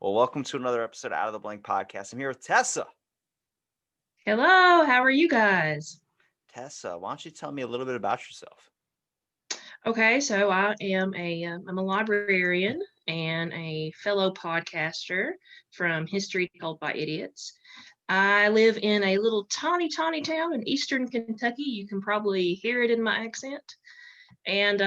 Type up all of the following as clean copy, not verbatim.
Well, welcome to another episode of Out of the Blank podcast. I'm here with Tessa. Hello, how are you guys? Tessa, why don't you tell me a little bit about yourself? Okay, so I'm a librarian and a fellow podcaster from History Told by Idiots. I live in a little tiny town in eastern Kentucky. You can probably hear it in my accent. And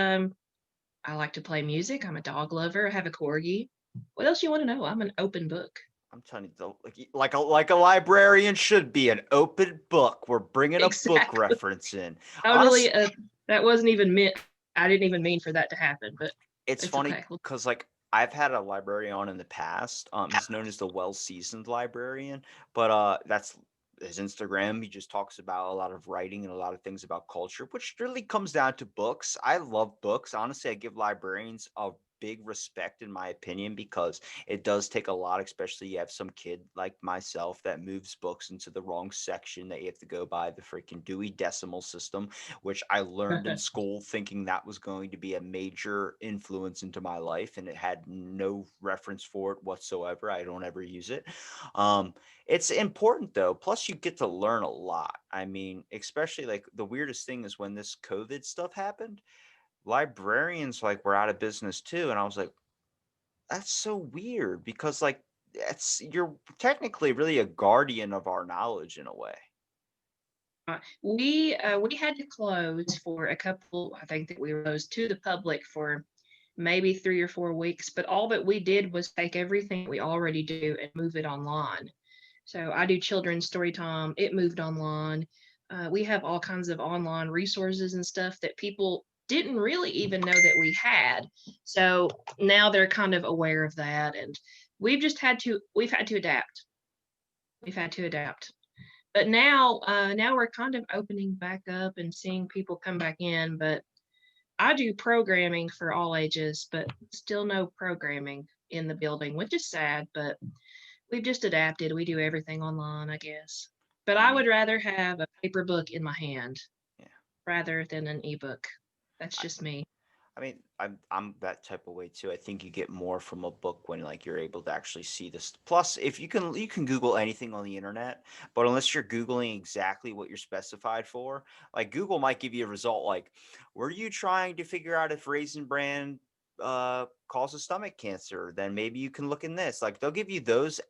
I like to play music. I'm a dog lover. I have a corgi. What else you want to know? I'm an open book. I'm telling you, like a librarian should be, an open book. We're bringing a book Exactly. reference in. Totally. Honest, That wasn't even meant. I didn't even mean for that to happen, but it's it's funny okay. because I've had a librarian on in the past. He's known as the well-seasoned librarian, but that's his Instagram. He just talks about a lot of writing and a lot of things about culture, which really comes down to books. I love books. Honestly, I give librarians a big respect in my opinion because it does take a lot, especially you have some kid like myself that moves books into the wrong section that you have to go by the freaking Dewey Decimal System, which I learned in school thinking that was going to be a major influence into my life, and it had no reference for it whatsoever. I don't ever use it. Um, it's important though. Plus, you get to learn a lot. I mean, especially like the weirdest thing is when this COVID stuff happened, librarians were out of business too. And I was like, that's so weird because you're technically really a guardian of our knowledge in a way. We had to close for a couple. I think that we were closed to the public for maybe 3 or 4 weeks, but all that we did was take everything we already do and move it online. So I do children's story time. It moved online. We have all kinds of online resources and stuff that people didn't really even know that we had. So now they're kind of aware of that, and we've had to adapt. We've had to adapt. But now we're kind of opening back up and seeing people come back in. But I do programming for all ages, but still no programming in the building, which is sad. But we've just adapted. We do everything online, I guess. But I I would mean, rather have a paper book in my hand yeah. rather than an ebook. That's just me. I mean, I'm that type of way too. I think you get more from a book when you're able to actually see this. Plus, if you can Google anything on the internet, but unless you're Googling exactly what you're specified for, like Google might give you a result like, were you trying to figure out if Raisin Bran causes stomach cancer? Then maybe you can look in this. Like they'll give you those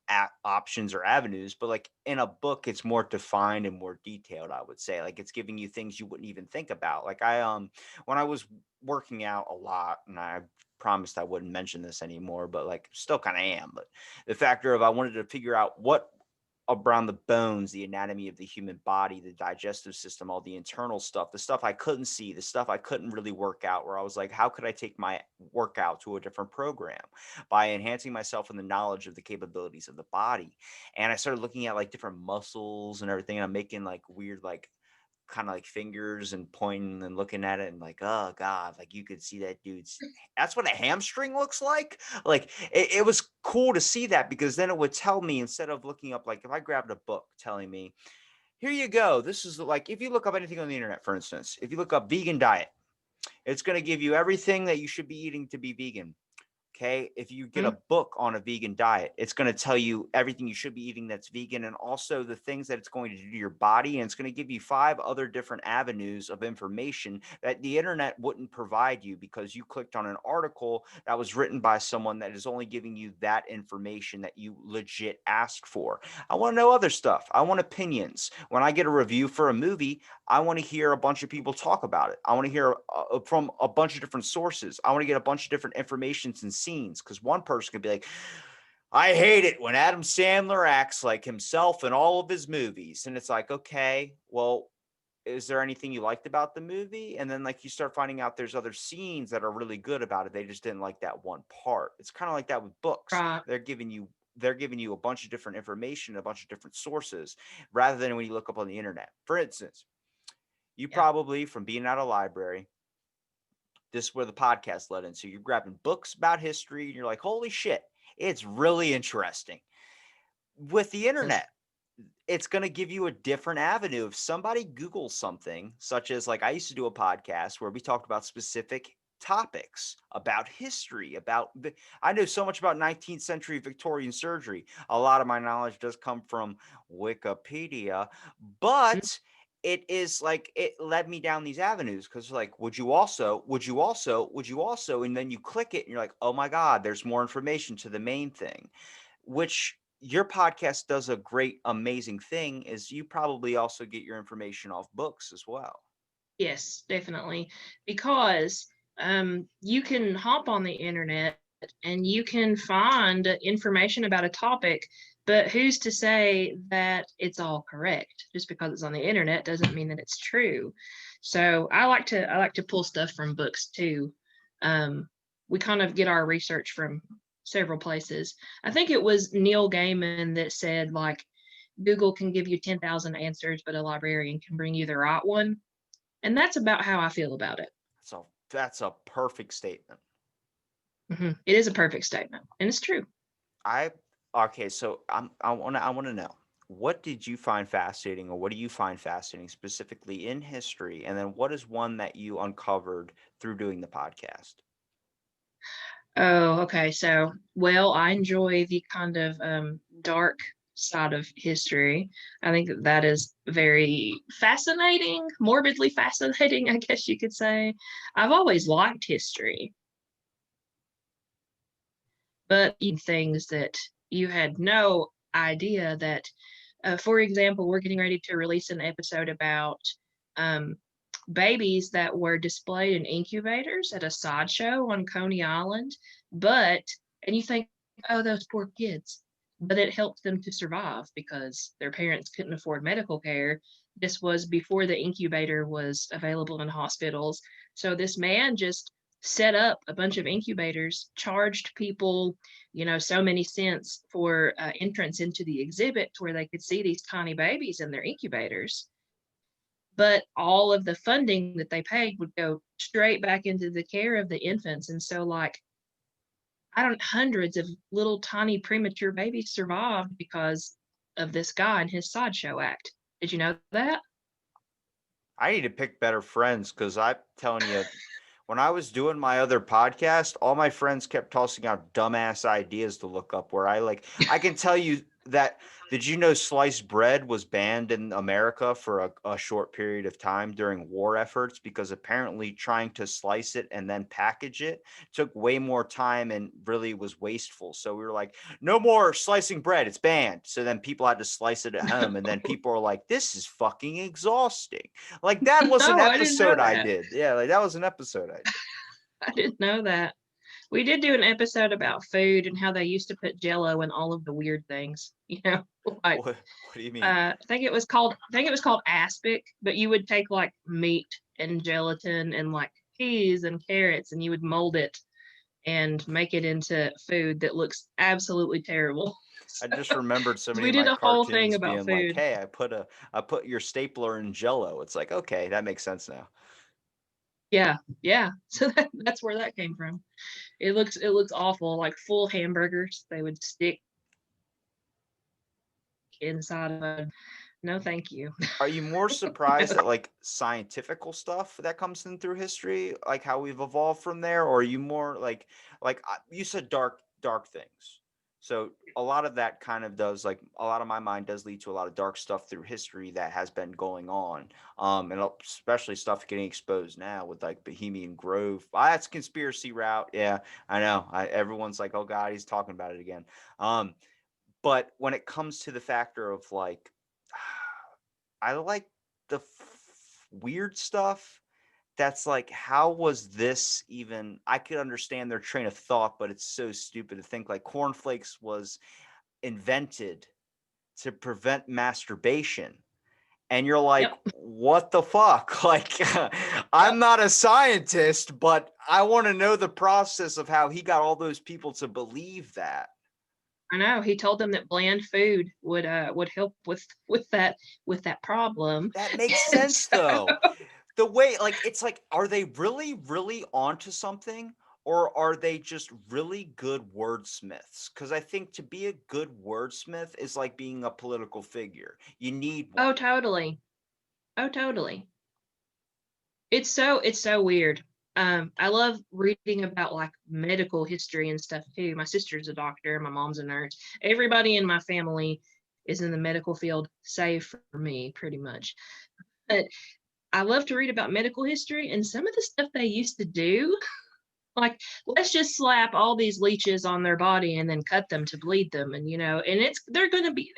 options or avenues, but like in a book, it's more defined and more detailed. I would say like it's giving you things you wouldn't even think about. Like when I was working out a lot, and I promised I wouldn't mention this anymore, but still kind of am. But the factor of I wanted to figure out what around the bones, the anatomy of the human body, the digestive system, all the internal stuff, the stuff I couldn't see, the stuff I couldn't really work out, where I was like, how could I take my workout to a different program by enhancing myself in the knowledge of the capabilities of the body? And I started looking at different muscles and everything. And I'm making weird, kind of fingers and pointing and looking at it and oh god, you could see that dude's, that's what a hamstring looks like it was cool to see that, because then it would tell me, instead of looking up, if I grabbed a book telling me, here you go, this is if you look up anything on the internet, for instance, if you look up vegan diet, it's going to give you everything that you should be eating to be vegan. Okay. If you get a Mm. book on a vegan diet, it's going to tell you everything you should be eating that's vegan, and also the things that it's going to do to your body. And it's going to give you 5 other different avenues of information that the internet wouldn't provide you, because you clicked on an article that was written by someone that is only giving you that information that you legit asked for. I want to know other stuff. I want opinions. When I get a review for a movie, I want to hear a bunch of people talk about it. I want to hear from a bunch of different sources. I want to get a bunch of different informations and scenes, because one person could be like, I hate it when Adam Sandler acts like himself in all of his movies. And it's like, okay, well, is there anything you liked about the movie? And then you start finding out there's other scenes that are really good about it. They just didn't like that one part. It's kind of like that with books. Right. They're giving you a bunch of different information, a bunch of different sources, rather than when you look up on the internet. For instance, you Yeah. probably, from being at a library, this is where the podcast led in. So you're grabbing books about history and you're like, holy shit, it's really interesting. With the Yes. internet, it's going to give you a different avenue. If somebody Googles something, such as I used to do a podcast where we talked about specific topics, about history, I know so much about 19th century Victorian surgery. A lot of my knowledge does come from Wikipedia, but it is like it led me down these avenues because like, would you also, and then you click it and you're like, oh my God, there's more information to the main thing, which your podcast does a great, amazing thing is you probably also get your information off books as well. Yes, definitely. Because you can hop on the internet and you can find information about a topic, but who's to say that it's all correct? Just because it's on the internet doesn't mean that it's true. So I like to pull stuff from books too. We kind of get our research from several places. I think it was Neil Gaiman that said like Google can give you 10,000 answers, but a librarian can bring you the right one, and that's about how I feel about it. So that's a perfect statement. It is a perfect statement, and it's true. I okay, so I want to know, what did you find fascinating, or what do you find fascinating specifically in history, and then what is one that you uncovered through doing the podcast? Oh, okay. So, well, I enjoy the kind of dark side of history. I think that that is very fascinating, morbidly fascinating, I guess you could say. I've always liked history, but in things that you had no idea that, for example, we're getting ready to release an episode about um, babies that were displayed in incubators at a sideshow on Coney Island. But, and you think, oh, those poor kids. But it helped them to survive because their parents couldn't afford medical care. This was before the incubator was available in hospitals. So this man just set up a bunch of incubators, charged people, so many cents for entrance into the exhibit where they could see these tiny babies in their incubators, but all of the funding that they paid would go straight back into the care of the infants. And so, like, I don't, hundreds of little tiny premature babies survived because of this guy and his sideshow act. Did you know that? I need to pick better friends because I'm telling you, when I was doing my other podcast, all my friends kept tossing out dumbass ideas to look up. Where I can tell you that. Did you know sliced bread was banned in America for a short period of time during war efforts because apparently trying to slice it and then package it took way more time and really was wasteful. So we were like, no more slicing bread, it's banned. So then people had to slice it at home, and then people are like, this is fucking exhausting. Like that was an No, I didn't know episode I that. did. Yeah, like that was an episode I did. I didn't know that. We did do an episode about food and how they used to put Jello in all of the weird things. Like What do you mean? I think it was called aspic, but you would take like meat and gelatin and like peas and carrots and you would mold it and make it into food that looks absolutely terrible. I just remembered so So many we of did my a whole thing cartoons about being like, food. "Hey, I put your stapler in Jello." It's like, okay, that makes sense now. Yeah, yeah. So that's where that came from. It looks awful, like full hamburgers. They would stick inside of a no thank you. Are you more surprised at like scientifical stuff that comes in through history, like how we've evolved from there, or are you more you said dark things? So a lot of that kind of does like a lot of my mind does lead to a lot of dark stuff through history that has been going on, and especially stuff getting exposed now with like Bohemian Grove. That's conspiracy route. Yeah, I know. Everyone's like, oh God, he's talking about it again. Um, but when it comes to the factor of like I like the weird stuff that's like, how was this even? I could understand their train of thought, but it's so stupid to think like cornflakes was invented to prevent masturbation. And you're like, Yep, what the fuck? Like, I'm yep. not a scientist, but I want to know the process of how he got all those people to believe that. I know. He told them that bland food would help with that problem. That makes And sense so, though. The way like it's like, are they really onto something, or are they just really good wordsmiths? Because I think to be a good wordsmith is like being a political figure. You need oh, one. totally. Oh, totally. It's so weird. I love reading about like medical history and stuff too. My sister's a doctor, my mom's a nurse. Everybody in my family is in the medical field, save for me, pretty much. But I love to read about medical history and some of the stuff they used to do. Like, let's just slap all these leeches on their body and then cut them to bleed them, and and they're gonna be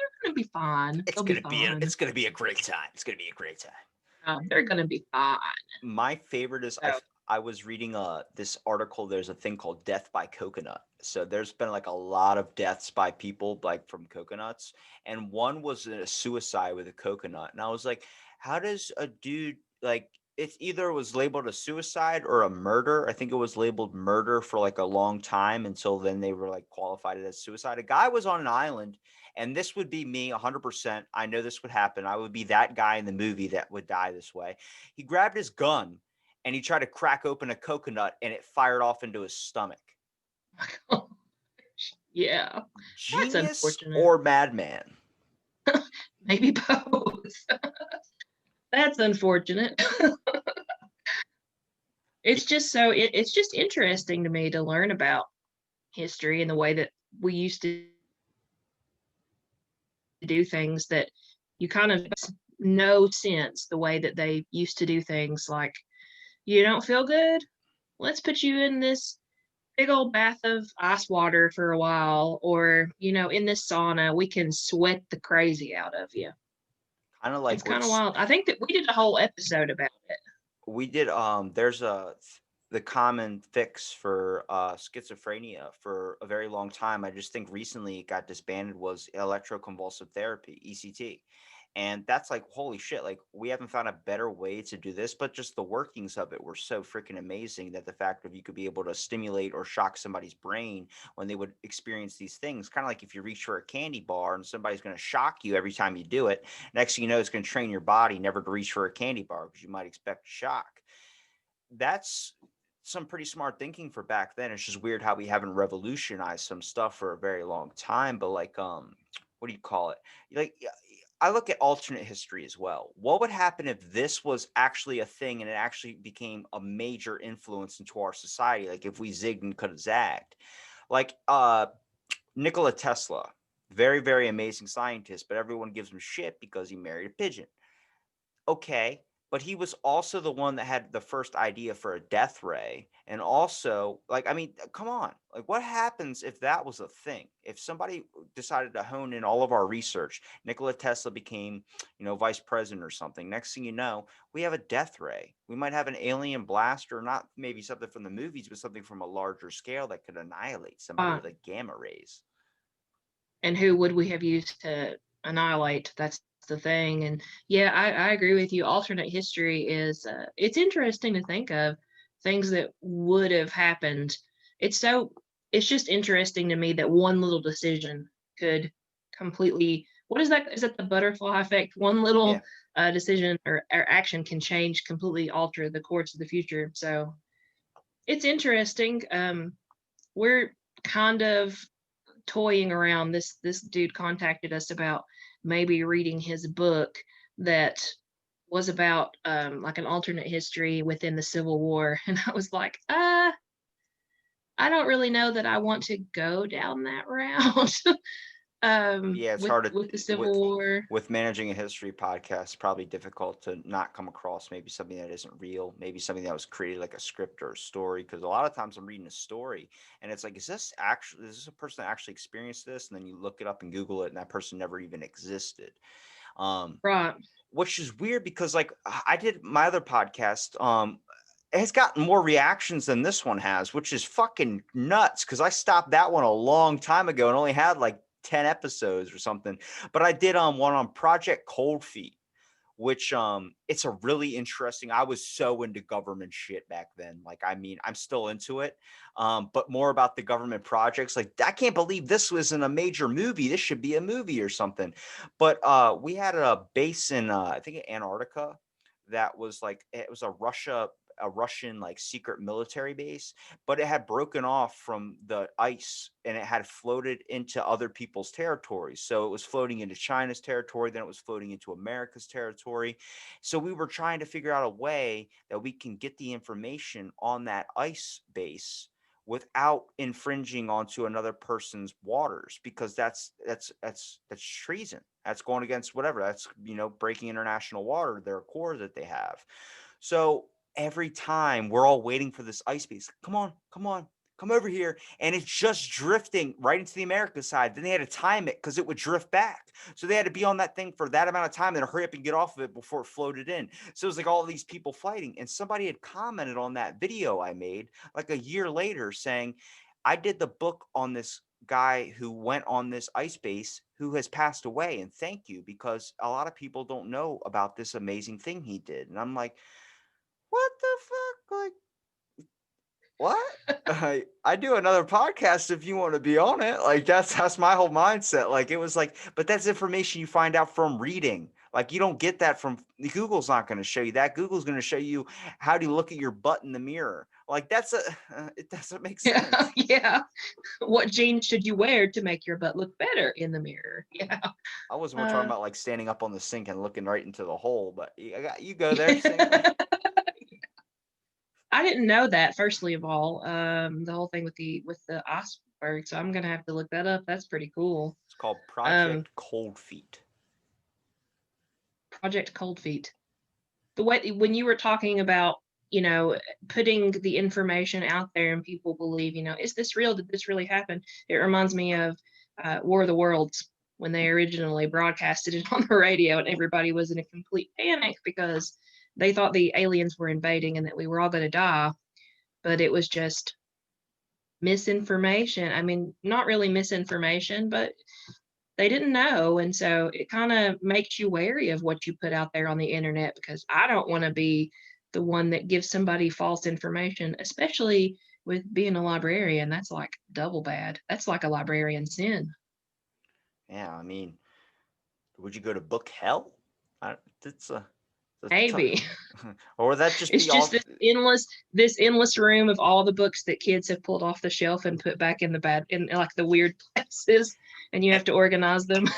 fine. It's They'll be gonna be fine. it's gonna be a great time. It's gonna be a great time. They're gonna be fine. My favorite is So, I was reading this article. There's a thing called death by coconut. So there's been like a lot of deaths by people like from coconuts, and one was a suicide with a coconut. And I was like, how does a dude like it either was labeled a suicide or a murder? I think it was labeled murder for like a long time until then they were like qualified it as suicide. A guy was on an island, and this would be me 100%. I know this would happen. I would be that guy in the movie that would die this way. He grabbed his gun and he tried to crack open a coconut and it fired off into his stomach. yeah, that's Genius unfortunate. or madman? Maybe both. That's unfortunate. It's just interesting to me to learn about history and the way that we used to do things that you kind of no sense the way that they used to do things. Like, you don't feel good, let's put you in this big old bath of ice water for a while, or in this sauna we can sweat the crazy out of you. Kind of It's like kind of what's wild. I think that we did a whole episode about it. we did. There's the common fix for schizophrenia for a very long time. I just think recently it got disbanded was electroconvulsive therapy, ECT. And that's like, holy shit, like we haven't found a better way to do this, but just the workings of it were so freaking amazing that the fact of you could be able to stimulate or shock somebody's brain when they would experience these things, kind of like if you reach for a candy bar and somebody's going to shock you every time you do it. Next thing you know, it's going to train your body never to reach for a candy bar because you might expect a shock. That's some pretty smart thinking for back then. It's just weird how we haven't revolutionized some stuff for a very long time. But like, what do you call it? Like, I look at alternate history as well. What would happen if this was actually a thing and it actually became a major influence into our society? Like if we zigged and could have zagged, like Nikola Tesla, very very amazing scientist, but everyone gives him shit because he married a pigeon. Okay, but he was also the one that had the first idea for a death ray. And also, like, I mean, come on. Like, what happens if that was a thing? If somebody decided to hone in all of our research, Nikola Tesla became, vice president or something. Next thing you know, we have a death ray. We might have an alien blaster, not maybe something from the movies, but something from a larger scale that could annihilate somebody Uh, with like gamma rays. and who would we have used to annihilate? That's the thing. And yeah, I agree with you. Alternate history is it's interesting to think of things that would have happened. It's just interesting to me that one little decision could completely, what is that? Is that the butterfly effect? One Yeah. little decision or action can change, completely alter the course of the future. So it's interesting. We're kind of toying around. This dude contacted us about maybe reading his book that was about like an alternate history within the Civil War, and I was like, I don't really know that I want to go down that route. Yeah, it's with hard with the to Civil War. with managing a history podcast. It's probably difficult to not come across maybe something that isn't real, maybe something that was created like a script or a story. Because a lot of times I'm reading a story and it's like, is this a person that actually experienced this? And then you look it up and Google it, and that person never even existed. Um, Right. which is weird because like I did my other podcast. It has gotten more reactions than this one has, which is fucking nuts because I stopped that one a long time ago and only had like 10 episodes or something. But I did one on Project Cold Feet, which it's a really interesting. I was so into government shit back then. Like, I mean, I'm still into it. But more about the government projects. Like, I can't believe this was in a major movie. This should be a movie or something. But we had a base in I think Antarctica that was like it was a Russia a Russian like secret military base, but it had broken off from the ice and it had floated into other people's territories. So it was floating into China's territory, then it was floating into America's territory. So we were trying to figure out a way that we can get the information on that ice base without infringing onto another person's waters, because that's treason. That's going against whatever. That's, breaking international water, their accord that they have. So every time we're all waiting for this ice piece, come on, come on, come over here. And it's just drifting right into the America side. Then they had to time it because it would drift back. So they had to be on that thing for that amount of time, then hurry up and get off of it before it floated in. So it was like all these people fighting. And somebody had commented on that video I made like a year later saying, I did the book on this guy who went on this ice base who has passed away. And thank you, because a lot of people don't know about this amazing thing he did. And I'm like, what the fuck? Like, what? I do another podcast if you want to be on it. Like that's my whole mindset. Like it was like, but that's information you find out from reading. Like you don't get that from Google's not going to show you that. Google's going to show you how to look at your butt in the mirror. Like it doesn't make sense. Yeah, yeah. What jeans should you wear to make your butt look better in the mirror? Yeah. I was more talking about like standing up on the sink and looking right into the hole, but you go there. Sam. I didn't know that, firstly of all, the whole thing with the iceberg. So I'm gonna have to look that up. That's pretty cool. It's called Project Cold Feet. Project Cold Feet. The way when you were talking about, putting the information out there and people believe, is this real? Did this really happen? It reminds me of War of the Worlds when they originally broadcasted it on the radio and everybody was in a complete panic because they thought the aliens were invading and that we were all going to die, but it was just misinformation. I mean, not really misinformation, but they didn't know. And so it kind of makes you wary of what you put out there on the internet, because I don't want to be the one that gives somebody false information, especially with being a librarian. That's like double bad. That's like a librarian sin. Yeah, I mean, would you go to book hell? It's a Maybe. or would that just It's be all? just this endless room of all the books that kids have pulled off the shelf and put back in like the weird places, and you have to organize them.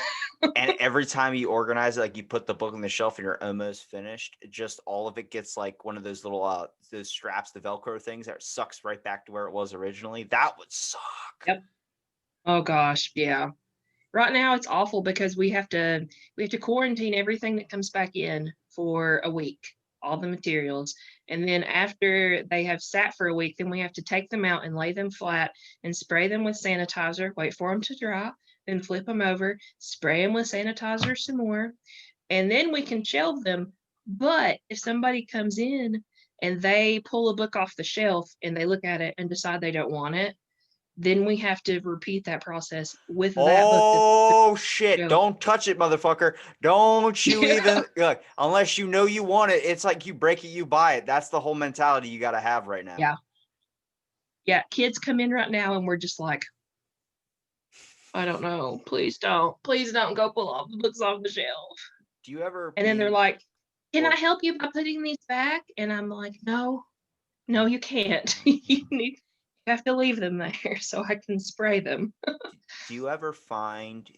And every time you organize it, like you put the book on the shelf and you're almost finished, just all of it gets like one of those little those straps, the Velcro things that sucks right back to where it was originally. That would suck. Yep. Oh gosh, yeah. Right now it's awful because we have to quarantine everything that comes back in for a week, all the materials. And then after they have sat for a week, then we have to take them out and lay them flat and spray them with sanitizer, wait for them to dry, then flip them over, spray them with sanitizer some more, and then we can shelve them. But if somebody comes in and they pull a book off the shelf and they look at it and decide they don't want it, then we have to repeat that process with that book. Oh shit, don't touch it, motherfucker. Don't you even look, unless you know you want it. It's like you break it, you buy it. That's the whole mentality you got to have right now. Yeah. Yeah, kids come in right now and we're just like, I don't know. Please don't go pull all the books off the shelf. Do you ever? And then they're like, can I help you by putting these back? And I'm like, no, you can't. You have to leave them there so I can spray them. Do you ever find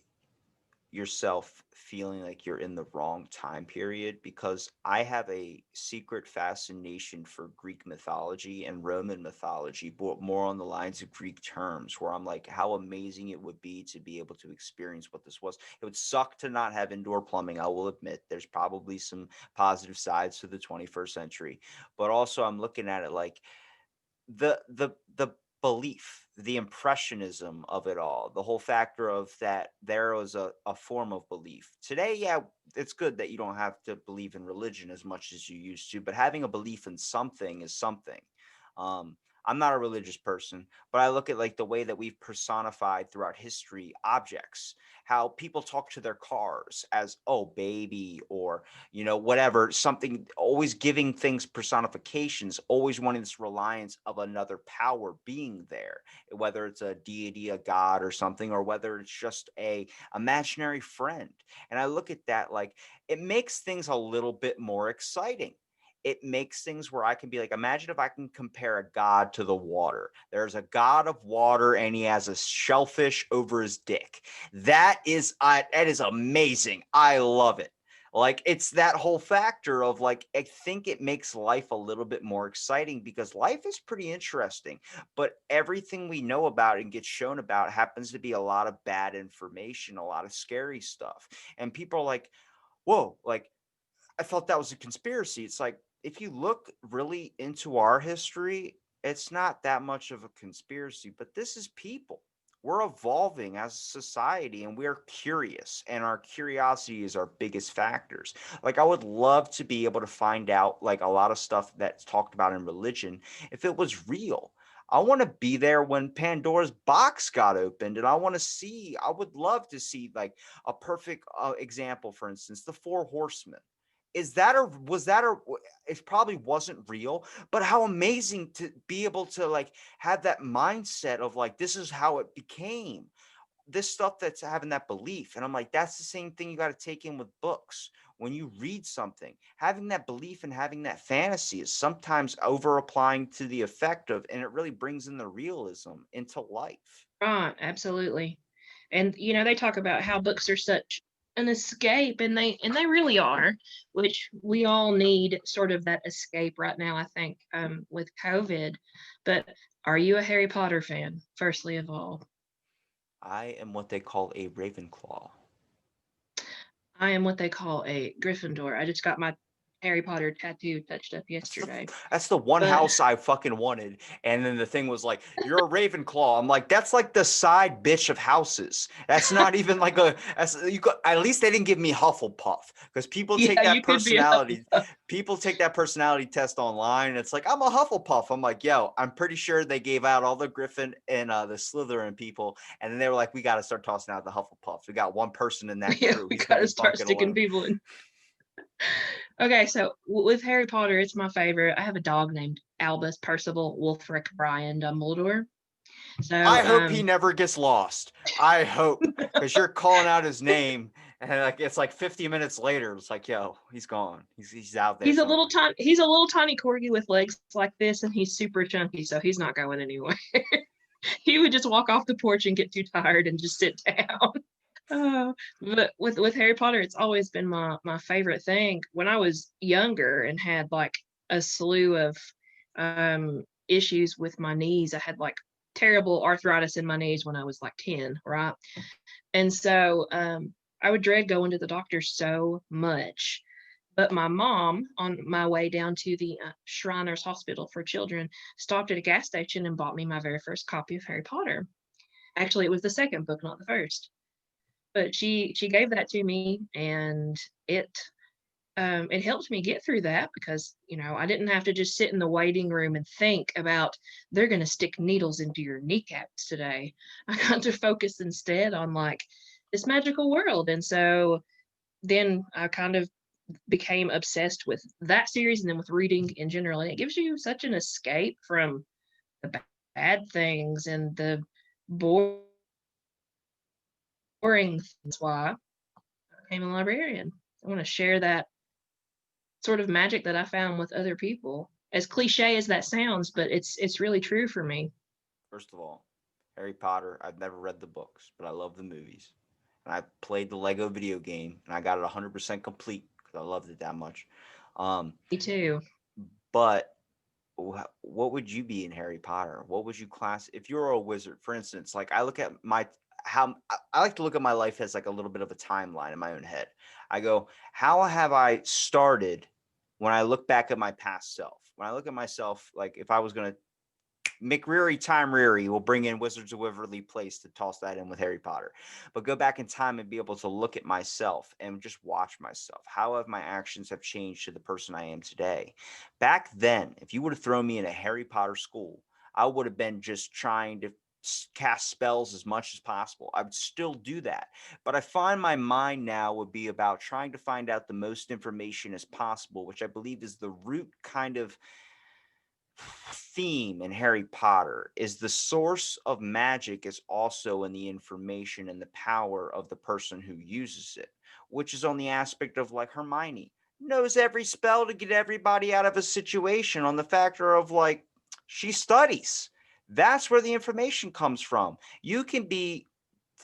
yourself feeling like you're in the wrong time period? Because I have a secret fascination for Greek mythology and Roman mythology, but more on the lines of Greek terms, where I'm like, how amazing it would be to be able to experience what this was. It would suck to not have indoor plumbing. I will admit there's probably some positive sides to the 21st century, but also I'm looking at it like the belief, the impressionism of it all, the whole factor of that there was a form of belief. Today, yeah, it's good that you don't have to believe in religion as much as you used to, but having a belief in something is something. I'm not a religious person, but I look at like the way that we've personified throughout history objects, how people talk to their cars as, oh, baby, or, whatever, something, always giving things personifications, always wanting this reliance of another power being there, whether it's a deity, a god or something, or whether it's just a imaginary friend. And I look at that like it makes things a little bit more exciting. it makes things where I can be like, imagine if I can compare a god to the water. There's a god of water and he has a shellfish over his dick. That is amazing. I love it. Like, it's that whole factor of like, I think it makes life a little bit more exciting because life is pretty interesting, but everything we know about and get shown about happens to be a lot of bad information, a lot of scary stuff. And people are like, whoa, like, I thought that was a conspiracy. It's like, if you look really into our history, it's not that much of a conspiracy, but this is people. We're evolving as a society and we're curious, and our curiosity is our biggest factors. Like, I would love to be able to find out like a lot of stuff that's talked about in religion if it was real. I want to be there when Pandora's box got opened, and I would love to see like a perfect example, for instance, the four horsemen. Is that or was that or it probably wasn't real, but how amazing to be able to like have that mindset of like, this is how it became. This stuff that's having that belief. And I'm like, that's the same thing you got to take in with books. When you read something, having that belief and having that fantasy is sometimes over applying to the effective, and it really brings in the realism into life. Right, absolutely. And they talk about how books are such an escape, and they really are, which we all need sort of that escape right now, I think, with COVID. But are you a Harry Potter fan, firstly of all? I am what they call a Ravenclaw. I am what they call a Gryffindor. I just got my Harry Potter tattoo touched up That's the yesterday. that's the one But house I fucking wanted. And then the thing was like, you're a Ravenclaw. I'm like, that's like the side bitch of houses. That's not even like at least they didn't give me Hufflepuff, because yeah, you could be a Hufflepuff. people take that personality test online. And it's like, I'm a Hufflepuff. I'm like, yo, I'm pretty sure they gave out all the Griffin and the Slytherin people. And then they were like, we got to start tossing out the Hufflepuffs. We got one person in that Yeah, crew. we He's going gotta to be start bunking sticking alone. people in. Okay, so with Harry Potter, it's my favorite. I have a dog named Albus Percival Wulfric Brian Dumbledore. So, I hope he never gets lost. I hope, because you're calling out his name, and like it's like 50 minutes later, it's like, yo, he's gone. He's out there somewhere. he's a little tiny corgi with legs like this, and he's super chunky, so he's not going anywhere. He would just walk off the porch and get too tired and just sit down. But with Harry Potter, it's always been my favorite thing. When I was younger and had like a slew of issues with my knees, I had like terrible arthritis in my knees when I was like 10, right? And so I would dread going to the doctor so much. But my mom, on my way down to the Shriners Hospital for Children, stopped at a gas station and bought me my very first copy of Harry Potter. Actually, it was the second book, not the first. But she gave that to me, and it helped me get through that because I didn't have to just sit in the waiting room and think about they're going to stick needles into your kneecaps today. I got to focus instead on like this magical world, and so then I kind of became obsessed with that series and then with reading in general. And it gives you such an escape from the bad things and the boring things. Why I became a librarian. I want to share that sort of magic that I found with other people. As cliche as that sounds, but it's really true for me. First of all, Harry Potter. I've never read the books, but I love the movies, and I played the Lego video game, and I got it 100% complete because I loved it that much. Um, Me too. but what would you be in Harry Potter? What would you class if you were a wizard? For instance, like I look at my how I like to look at my life as like a little bit of a timeline in my own head. I go, how have I started when I look back at my past self? When I look at myself, like if I was gonna McReary Time Reary, will bring in Wizards of Waverly Place to toss that in with Harry Potter. But go back in time and be able to look at myself and just watch myself. How have my actions have changed to the person I am today? Back then, if you would have thrown me in a Harry Potter school, I would have been just trying to cast spells as much as possible. I would still do that. But I find my mind now would be about trying to find out the most information as possible, which I believe is the root kind of theme in Harry Potter. Is the source of magic is also in the information and the power of the person who uses it, which is on the aspect of like Hermione. knows every spell to get everybody out of a situation on the factor of like she studies. That's where the information comes from. You can be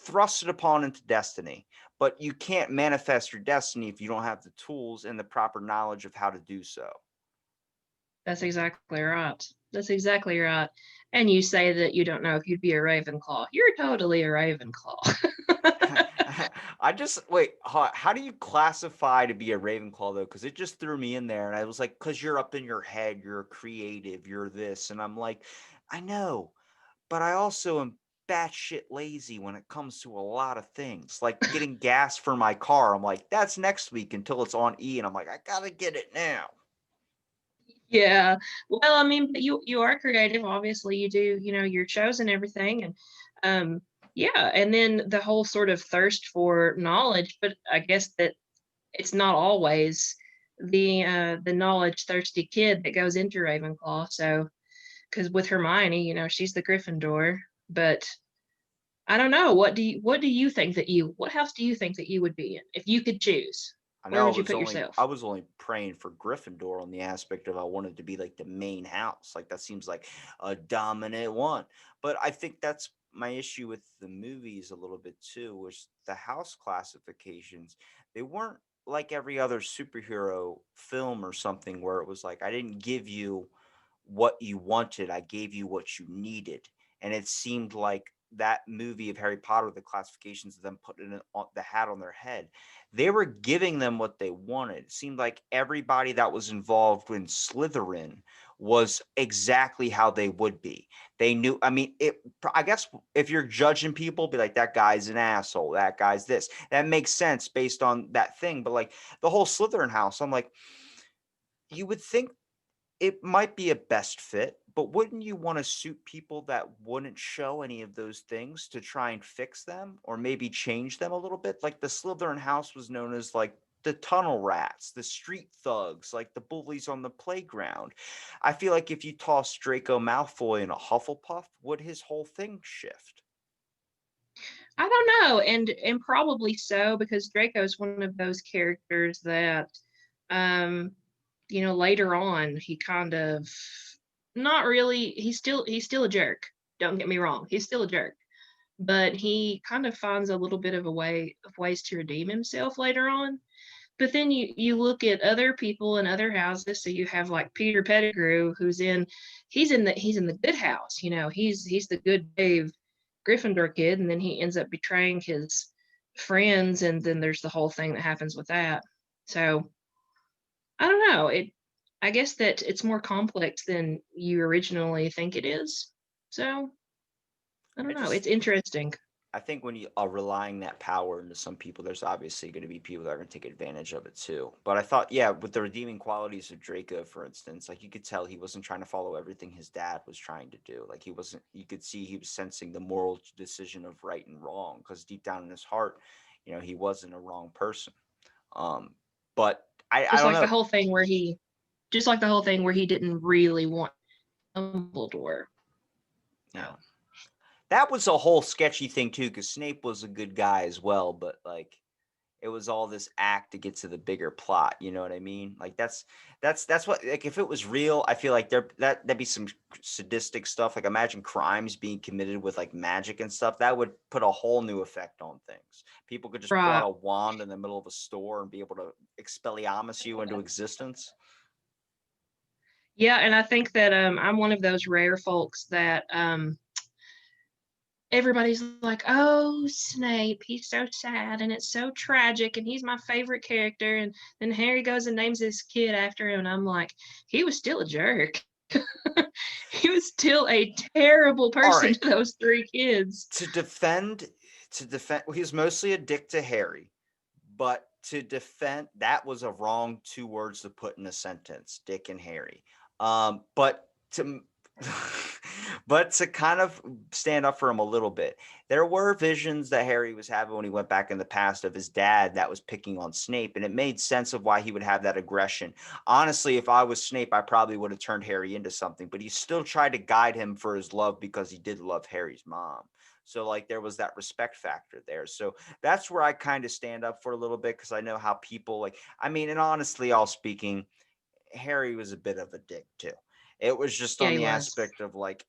thrusted upon into destiny, but you can't manifest your destiny if you don't have the tools and the proper knowledge of how to do so. That's exactly right. That's exactly right. And you say that you don't know if you'd be a Ravenclaw. You're totally a Ravenclaw. I just wait. How do you classify to be a Ravenclaw though? Because it just threw me in there, and I was like, "Because you're up in your head, you're creative, you're this," and I'm like, "I know, but I also am batshit lazy when it comes to a lot of things, like getting gas for my car. I'm like, that's next week until it's on E, and I'm like, I gotta get it now. Yeah. Well, I mean, but you are creative. Obviously, you do, your shows and everything. And yeah, and then the whole sort of thirst for knowledge, but I guess that it's not always the knowledge thirsty kid that goes into Ravenclaw. So because with Hermione, she's the Gryffindor, but I don't know. What do you think that what house do you think that you would be in if you could choose? I Where know would you put yourself? I was only praying for Gryffindor on the aspect of I wanted to be like the main house. Like that seems like a dominant one. But I think that's my issue with the movies a little bit too, was the house classifications. They weren't like every other superhero film or something where it was like I didn't give you what you wanted, I gave you what you needed. And it seemed like that movie of Harry Potter, the classifications of them putting the hat on their head, they were giving them what they wanted. It seemed like everybody that was involved in Slytherin was exactly how they would be. They knew, I mean, I guess if you're judging people, be like, that guy's an asshole, that guy's this. That makes sense based on that thing. But like the whole Slytherin house, I'm like, you would think it might be a best fit, but wouldn't you want to suit people that wouldn't show any of those things to try and fix them or maybe change them a little bit? Like the Slytherin house was known as like the tunnel rats, the street thugs, like the bullies on the playground. I feel like if you toss Draco Malfoy in a Hufflepuff, would his whole thing shift? I don't know, and probably so because Draco's one of those characters that, um, later on he kind of not really. He's still a jerk. Don't get me wrong, he's still a jerk, but he kind of finds a little bit of a ways to redeem himself later on. But then you look at other people in other houses. So you have like Peter Pettigrew, he's in the good house. He's the good brave Gryffindor kid, and then he ends up betraying his friends, and then there's the whole thing that happens with that. So I don't know. I guess that it's more complex than you originally think it is. So I I don't know. just It's interesting. I think when you are relying that power into some people, there's obviously going to be people that are going to take advantage of it too. But I thought, yeah, with the redeeming qualities of Draco, for instance, like you could tell he wasn't trying to follow everything his dad was trying to do. Like he wasn't, you could see he was sensing the moral decision of right and wrong because deep down in his heart, he wasn't a wrong person. Um, but I Just don't like the know. whole thing where he, just like the whole thing where he didn't really want Dumbledore. Yeah. So That was a whole sketchy thing too, because Snape was a good guy as well, but like it was all this act to get to the bigger plot. You know what I mean? Like that's what, like if it was real, I feel like that'd be some sadistic stuff. Like imagine crimes being committed with like magic and stuff. That would put a whole new effect on things. People could just pull out right. a wand in the middle of a store and be able to expelliarmus you into existence. Yeah, and I think that I'm one of those rare folks that everybody's like, "Oh, Snape, he's so sad and it's so tragic and he's my favorite character." And then Harry goes and names his kid after him, and I'm like, he was still a jerk. He was still a terrible All person right, to those three kids. to defend, well, he was mostly a dick to Harry, but to defend, that was a wrong two words to put in a sentence, Dick and Harry. But to but to kind of stand up for him a little bit, there were visions that Harry was having when he went back in the past of his dad that was picking on Snape, and it made sense of why he would have that aggression. Honestly, if I was Snape, I probably would have turned Harry into something, but he still tried to guide him for his love because he did love Harry's mom. So like there was that respect factor there. So that's where I kind of stand up for a little bit, because I know how people like, I mean, and honestly, all speaking, Harry was a bit of a dick too. It was just Yeah, on he the was. aspect of like,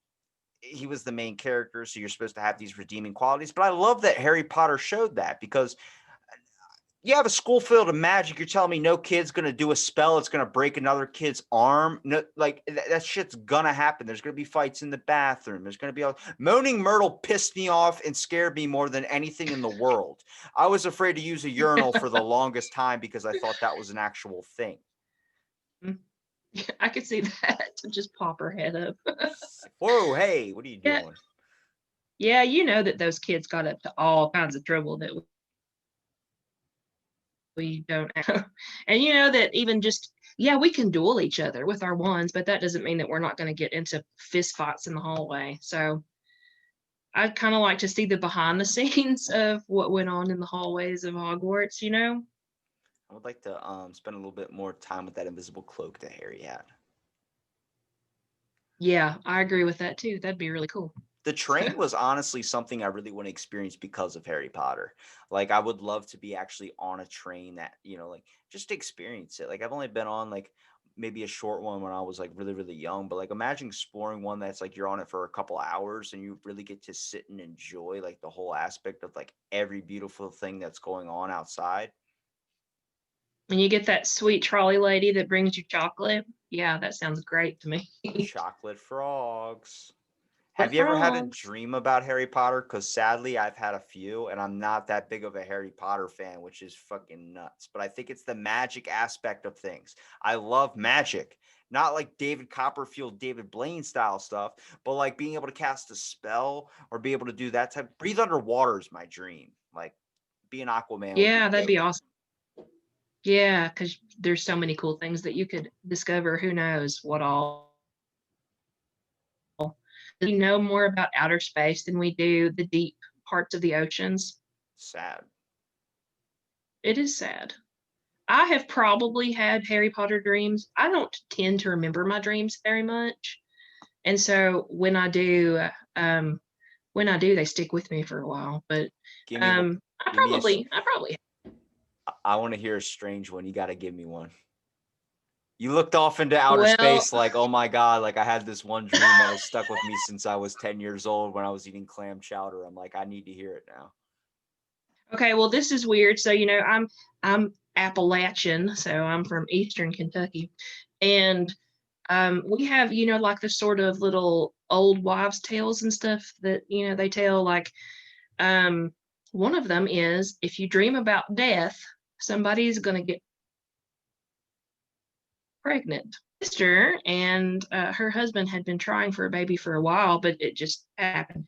he was the main character, so you're supposed to have these redeeming qualities. But I love that Harry Potter showed that, because you have a school filled of magic. You're telling me no kid's gonna do a spell, it's gonna break another kid's arm. No, like that shit's gonna happen. There's gonna be fights in the bathroom. There's gonna be all Moaning Myrtle pissed me off and scared me more than anything in the world. I was afraid to use a urinal for the longest time because I thought that was an actual thing. I could see that. To just pop her head up. Whoa, hey, what are you Yeah, doing? yeah, you know that those kids got up to all kinds of trouble that we don't have. And you know that even just, yeah, we can duel each other with our wands, but that doesn't mean that we're not going to get into fist fights in the hallway. So I'd kind of like to see the behind the scenes of what went on in the hallways of Hogwarts, you know? I would like to spend a little bit more time with that invisible cloak that Harry had. Yeah, I agree with that too. That'd be really cool. The train was honestly something I really want to experience because of Harry Potter. Like I would love to be actually on a train that, like just to experience it. Like I've only been on like maybe a short one when I was like really, really young, but like imagine exploring one that's like you're on it for a couple hours and you really get to sit and enjoy like the whole aspect of like every beautiful thing that's going on outside. And you get that sweet trolley lady that brings you chocolate. Yeah, that sounds great to me. Chocolate frogs. Have But you ever had a frogs. dream about Harry Potter? Because sadly, I've had a few, and I'm not that big of a Harry Potter fan, which is fucking nuts. But I think it's the magic aspect of things. I love magic, not like David Copperfield, David Blaine style stuff, but like being able to cast a spell or be able to do that type. Breathe underwater is my dream. Like, be an Aquaman would be Yeah, that'd be dope. awesome. Yeah, because there's so many cool things that you could discover. Who knows what all. We know more about outer space than we do the deep parts of the oceans. Sad. It is sad. I have probably had Harry Potter dreams. I don't tend to remember my dreams very much. And so um, when I do, they stick with me for a while. But Give me one. Give me a. I probably, I want to hear a strange one. You got to give me one. You looked off into outer well, space like, oh my God, like I had this one dream that has stuck with me since I was 10 years old when I was eating clam chowder. I'm like, I need to hear it now. okay, well, this is weird. So, I'm Appalachian, so I'm from Eastern Kentucky. And we have, like the sort of little old wives' tales and stuff that, they tell. Like, um, one of them is if you dream about death, somebody's going to get pregnant. Sister and her husband had been trying for a baby for a while, but it just happened.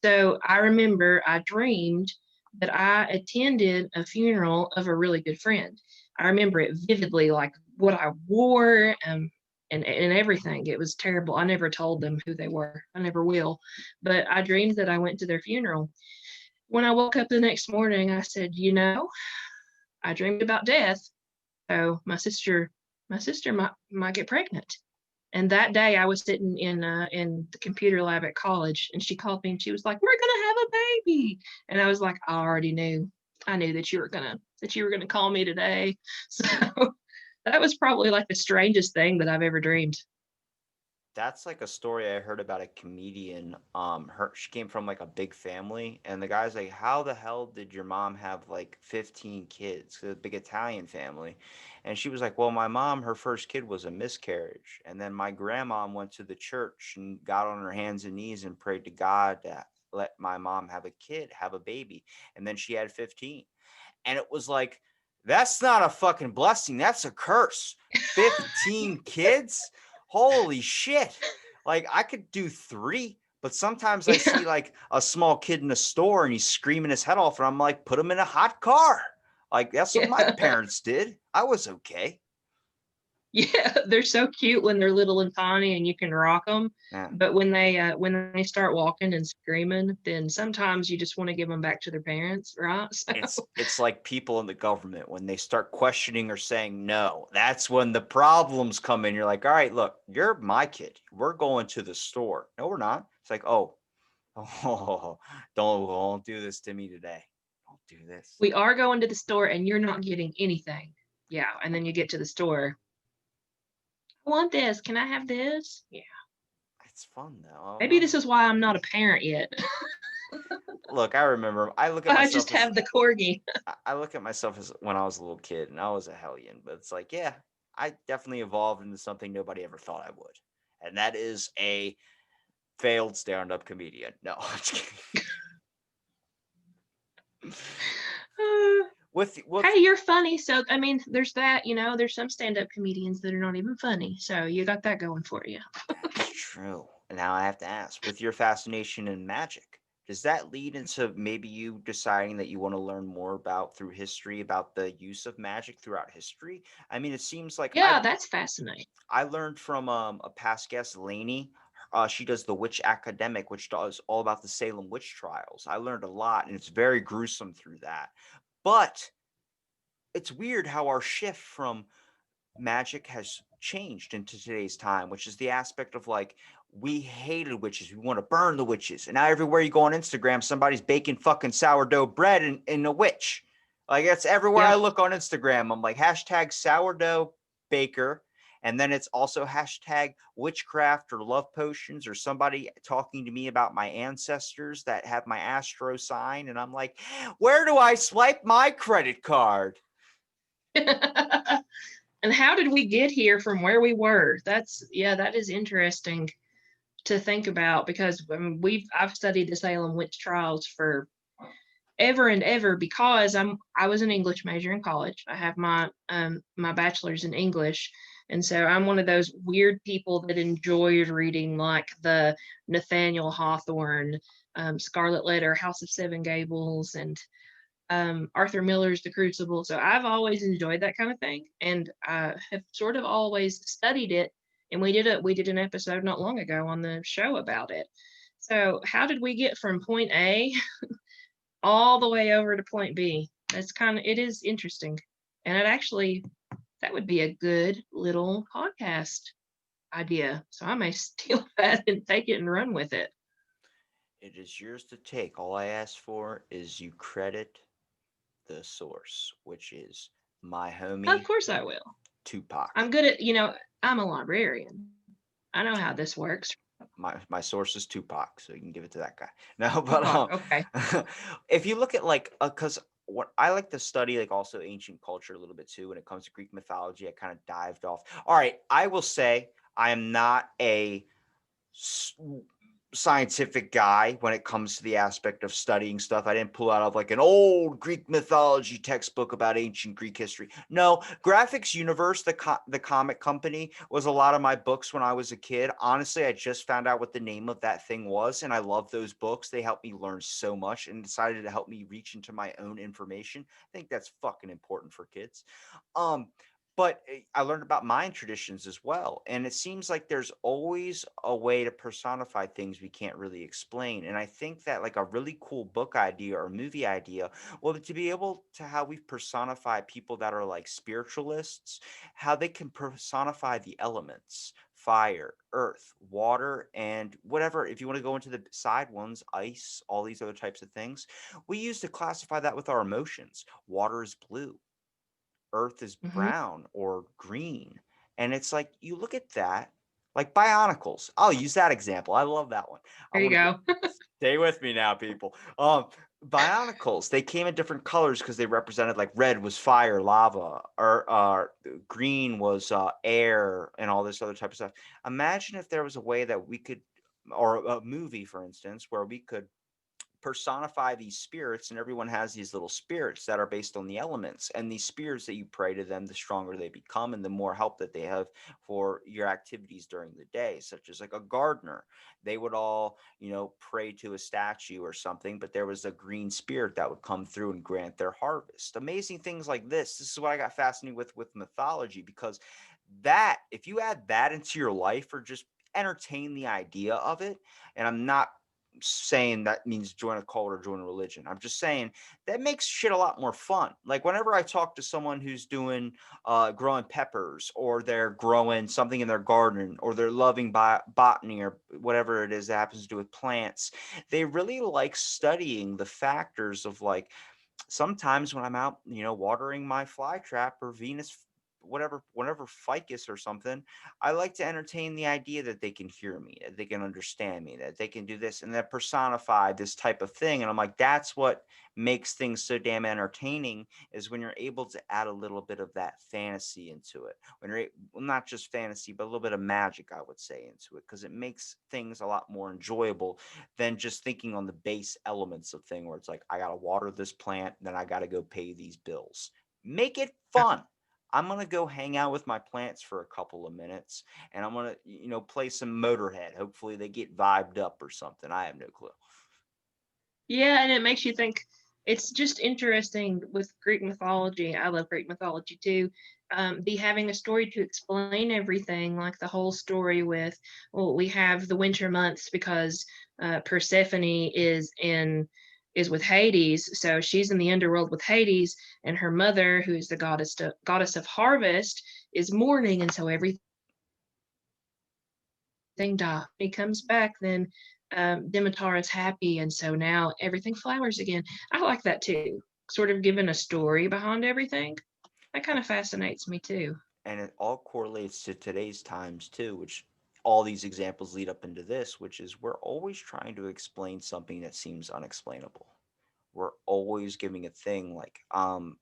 So I remember I dreamed that I attended a funeral of a really good friend. I remember it vividly, like what I wore and everything. It was terrible. I never told them who they were. I never will. But I dreamed that I went to their funeral. When I woke up the next morning, I said, I dreamed about death. So my sister might get pregnant. And that day I was sitting in the computer lab at college and she called me and she was like, "We're gonna have a baby." And I was like, I already knew. I knew that you were gonna call me today. So that was probably like the strangest thing that I've ever dreamed. That's like a story I heard about a comedian. She came from like a big family, and the guy's like, "How the hell did your mom have like 15 kids? 'Cause a big Italian family." And she was like, "Well, my mom, her first kid was a miscarriage, and then my grandma went to the church and got on her hands and knees and prayed to God to let my mom have a kid, have a baby, and then she had 15." And it was like, that's not a fucking blessing. That's a curse. 15 kids? Holy shit. Like, I could do 3, but sometimes I Yeah. see like a small kid in a store and he's screaming his head off, and I'm like, put him in a hot car. Like, that's what my Yeah. parents did. I was okay. Yeah, they're so cute when they're little and tiny and you can rock them. Man, But when they start walking and screaming, then sometimes you just want to give them back to their parents, right? So it's like people in the government when they start questioning or saying no. That's when the problems come in. You're like, all right, look, you're my kid. We're going to the store. No, we're not. It's like, oh, Oh, don't do this to me today. Don't do this. We are going to the store and you're not getting anything. Yeah. And then you get to the store. I want this. Can I have this? Yeah. It's fun though. Maybe this is why I'm not a parent yet. Look, I remember. I look at I myself just as have the corgi. I look at myself as when I was a little kid, and I was a hellion. But it's like, yeah, I definitely evolved into something nobody ever thought I would, and that is a failed stand-up comedian. No, I'm just kidding. With Hey, you're funny. So, I mean, there's that, there's some stand up comedians that are not even funny. So, you got that going for you. That's true. And now I have to ask, with your fascination in magic, does that lead into maybe you deciding that you want to learn more about through history about the use of magic throughout history? I mean, it seems like Yeah, that's fascinating. I learned from a past guest, Lainey. She does the Witch Academic, which does all about the Salem witch trials. I learned a lot, and it's very gruesome through that. But it's weird how our shift from magic has changed into today's time, which is the aspect of like we hated witches, we want to burn the witches, and now everywhere you go on Instagram, somebody's baking fucking sourdough bread in a witch. Like that's everywhere I Yep. look on Instagram. I'm like hashtag sourdough baker, and then it's also hashtag witchcraft or love potions or somebody talking to me about my ancestors that have my astro sign, and I'm like, where do I swipe my credit card? And how did we get here from where we were? That is interesting to think about because I've studied the Salem witch trials for ever and ever because I was an English major in college. I have my bachelor's in English, and so I'm one of those weird people that enjoyed reading like the Nathaniel Hawthorne, Scarlet Letter, House of Seven Gables, and Arthur Miller's The Crucible. So I've always enjoyed that kind of thing, and I have sort of always studied it. And we did an episode not long ago on the show about it. So how did we get from point A all the way over to point B? It is interesting, and that would be a good little podcast idea. So I may steal that and take it and run with it. It is yours to take. All I ask for is you credit the source, which is my Of homie course I will. Tupac. I'm good at, I'm a librarian. I know how this works. My source is Tupac, so you can give it to that guy. No, but Tupac. Okay. if you look at like, because what I like to study, like also ancient culture a little bit too. When it comes to Greek mythology, I kind of dived off. All right, I will say I am not a scientific guy when it comes to the aspect of studying stuff. I didn't pull out of like an old Greek mythology textbook about ancient Greek history. No, Graphics Universe, the comic company, was a lot of my books when I was a kid. Honestly, I just found out what the name of that thing was, and I love those books. They helped me learn so much and decided to help me reach into my own information. I think that's fucking important for kids. Um, but I learned about Mayan traditions as well. And it seems like there's always a way to personify things we can't really explain. And I think that like a really cool book idea or movie idea, well, to be able to how we personify people that are like spiritualists, how they can personify the elements, fire, earth, water, and whatever. If you want to go into the side ones, ice, all these other types of things, we use to classify that with our emotions. Water is blue, earth is Hmm. brown or green. And it's like you look at that, like bionicles. I'll use that example. I love that one. I There you want to get go. stay with me now, people. Bionicles, they came in different colors because they represented like red was fire, lava, or green was air, and all this other type of stuff. Imagine if there was a way that we could, or a movie, for instance, where we could personify these spirits, and everyone has these little spirits that are based on the elements, and these spirits that you pray to them, the stronger they become and the more help that they have for your activities during the day, such as like a gardener. They would all pray to a statue or something, but there was a green spirit that would come through and grant their harvest. Amazing things like this is what I got fascinated with mythology, because that, if you add that into your life or just entertain the idea of it, and I'm not saying that means join a cult or join a religion. I'm just saying that makes shit a lot more fun. Like whenever I talk to someone who's doing growing peppers, or they're growing something in their garden, or they're loving botany or whatever it is that happens to do with plants, they really like studying the factors of like, sometimes when I'm out, watering my fly trap or Venus, whatever ficus or something, I like to entertain the idea that they can hear me, that they can understand me, that they can do this, and that personify this type of thing. And I'm like, that's what makes things so damn entertaining, is when you're able to add a little bit of that fantasy into it. When well, not just fantasy, but a little bit of magic, I would say, into it, because it makes things a lot more enjoyable than just thinking on the base elements of thing, where it's like, I gotta water this plant, then I gotta go pay these bills. Make it fun. I'm gonna go hang out with my plants for a couple of minutes, and I'm gonna, play some Motorhead. Hopefully they get vibed up or something. I have no clue. Yeah, and it makes you think. It's just interesting with Greek mythology. I love Greek mythology too. The having a story to explain everything, like the whole story with, well, we have the winter months because Persephone is with Hades, so she's in the underworld with Hades, and her mother, who is the goddess of harvest, is mourning, and so everything dies. He comes back, then Demeter is happy, and so now everything flowers again. I like that too. Sort of giving a story behind everything. That kind of fascinates me too. And it all correlates to today's times too, which all these examples lead up into this, which is we're always trying to explain something that seems unexplainable. We're always giving a thing like,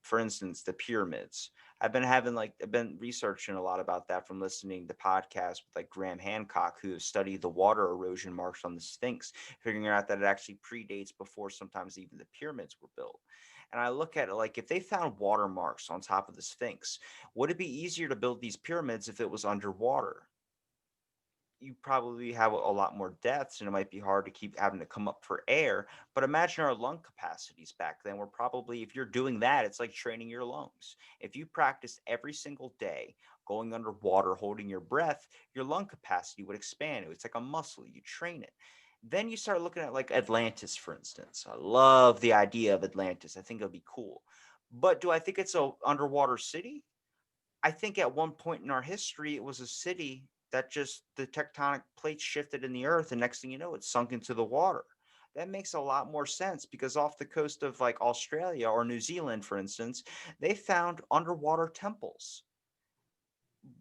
for instance, the pyramids. I've been researching a lot about that from listening to podcasts with like Graham Hancock, who has studied the water erosion marks on the Sphinx, figuring out that it actually predates before sometimes even the pyramids were built. And I look at it like, if they found watermarks on top of the Sphinx, would it be easier to build these pyramids if it was underwater? You probably have a lot more deaths, and it might be hard to keep having to come up for air. But imagine our lung capacities back then were probably, if you're doing that, it's like training your lungs. If you practiced every single day going underwater, holding your breath, your lung capacity would expand. It's like a muscle, you train it. Then you start looking at like Atlantis, for instance. I love the idea of Atlantis. I think it'll be cool. But do I think it's a underwater city? I think at one point in our history, it was a city that just the tectonic plates shifted in the earth, and next thing you know, it sunk into the water. That makes a lot more sense, because off the coast of like Australia or New Zealand, for instance, they found underwater temples.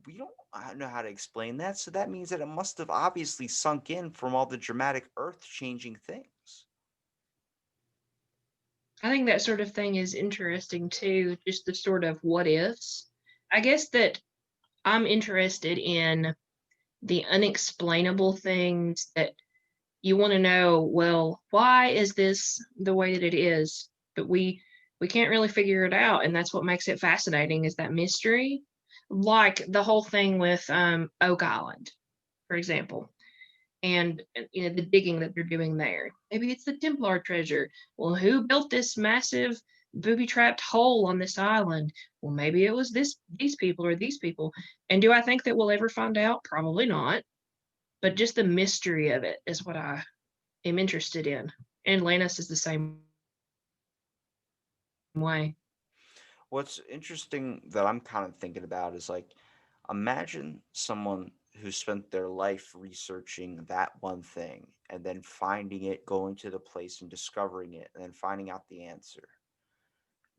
We don't know how to explain that. So that means that it must have obviously sunk in from all the dramatic earth changing things. I think that sort of thing is interesting too, just the sort of what ifs. I guess that I'm interested in the unexplainable things that you want to know, well, why is this the way that it is? But we can't really figure it out, and that's what makes it fascinating, is that mystery. Like the whole thing with Oak Island, for example, and the digging that they're doing there. Maybe it's the Templar treasure. Well, who built this massive booby trapped hole on this island? Well, maybe it was these people or these people. And do I think that we'll ever find out? Probably not. But just the mystery of it is what I am interested in. And Atlantis is the same way. What's interesting that I'm kind of thinking about is like, imagine someone who spent their life researching that one thing, and then finding it, going to the place and discovering it, and then finding out the answer.